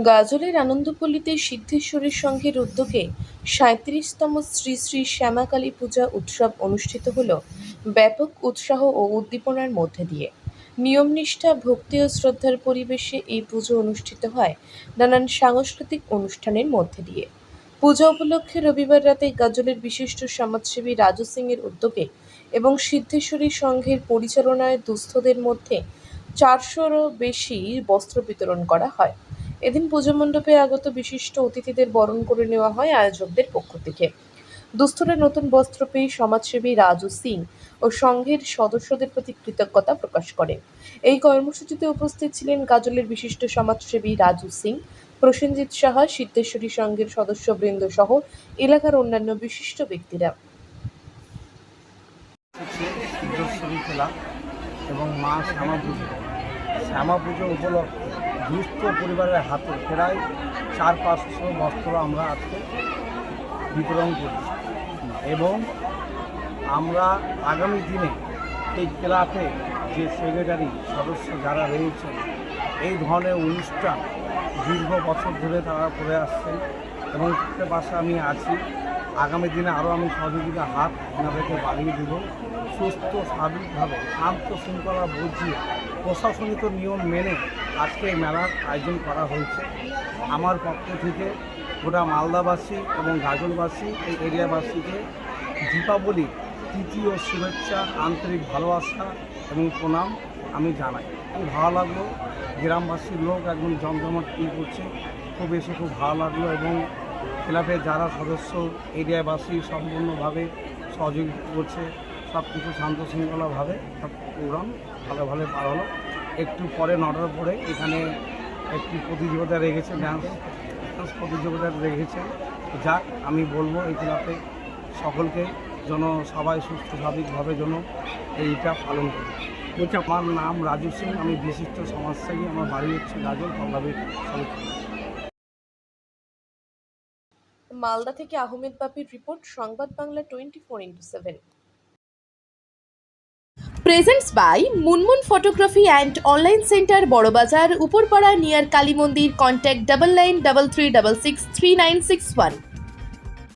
গাজলের আনন্দপল্লীতে সিদ্ধেশ্বরী সংঘের উদ্যোগে ৩৭তম শ্রী শ্রী শ্যামাকালী পূজা উৎসব অনুষ্ঠিত হল ব্যাপক উৎসাহ ও উদ্দীপনার মধ্যে দিয়ে। নিয়মনিষ্ঠা, ভক্তি ও শ্রদ্ধার পরিবেশে এই পুজো অনুষ্ঠিত হয় নানান সাংস্কৃতিক অনুষ্ঠানের মধ্যে দিয়ে। পূজা উপলক্ষে রবিবার রাতে গাজলের বিশিষ্ট সমাজসেবী রাজু সিং এর উদ্যোগে এবং সিদ্ধেশ্বরী সংঘের পরিচালনায় দুস্থদের মধ্যে ৪০০-রও বেশি বস্ত্র বিতরণ করা হয়। এদিন পুজো মণ্ডপে আগত বিশিষ্ট অতিথিদের বরণ করে নেওয়া হয় আয়োজকদের পক্ষ থেকে। দুস্থরা নতুন বস্ত্র পেয়ে সমাজসেবী রাজু সিং ও সংঘের সদস্যদের প্রতি কৃতজ্ঞতা প্রকাশ করেন। এই কর্মসূচিতে উপস্থিত ছিলেন গাজলের বিশিষ্ট সমাজসেবী রাজু সিং, প্রসেনজিৎ সাহা, সিদ্ধেশ্বরী সংঘের সদস্যবৃন্দ সহ এলাকার অন্যান্য বিশিষ্ট ব্যক্তিরা। সিদ্ধেশ্বরী খেলা এবং মা শ্যামা পুজো উপলক্ষে দুস্থ পরিবারের হাতে প্রায় ৪-৫০০ বস্ত্র আমরা আজকে বিতরণ করি এবং আমরা আগামী দিনে এই ক্লাবে যে সেক্রেটারি সদস্য যারা রয়েছেন এই ধরনের অনুষ্ঠান দীর্ঘ বছর ধরে তারা করে আসছেন এবং তাদের পাশে আমি আছি। আগামী দিনে আরও আমি সহযোগিতা হাত ওনাদেরকে বাড়িয়ে দেব। সুস্থ স্বাভাবিকভাবে শান্ত শৃঙ্খলা বুঝিয়ে প্রশাসনিক নিয়ম মেনে আজকে এই মেলার আয়োজন করা হয়েছে। আমার পক্ষ থেকে গোটা মালদাবাসী এবং গাজলবাসী এই এরিয়াবাসীকে দীপাবলির তৃতীয় শুভেচ্ছা, আন্তরিক ভালোবাসা এবং প্রণাম আমি জানাই। খুব ভালো লাগলো, গ্রামবাসীর লোক একদম জমজমাট করছে, খুব এসে খুব ভালো লাগলো এবং ক্লাবের যারা সদস্য এরিয়াবাসী সম্পূর্ণভাবে সহযোগিতা করছে। সব কিছু শান্ত শৃঙ্খলাভাবে সব প্রোগ্রাম ভালো পার হলো। একটু পরে 9টার পরে এখানে একটি প্রতিযোগিতা রেখেছে, ডান্স প্রতিযোগিতা রেখেছে। যাক, আমি বলবো এই ক্লাবে সকলকে যেন সবাই সুস্থ স্বাভাবিকভাবে যেন এইটা পালন করে। বলছি, আমার নাম রাজু সিং, আমি বিশিষ্ট সমাজসেবী, আমার বাড়ি হচ্ছে গাজল পল্লবীর। মালদা থেকে আহমেদ বাপির রিপোর্ট, সংবাদ Bangla 24x7। Presents by Munmun Photography and Online Center, Borobajar, Upurpara near Kali Mandir. Contact 9933663961.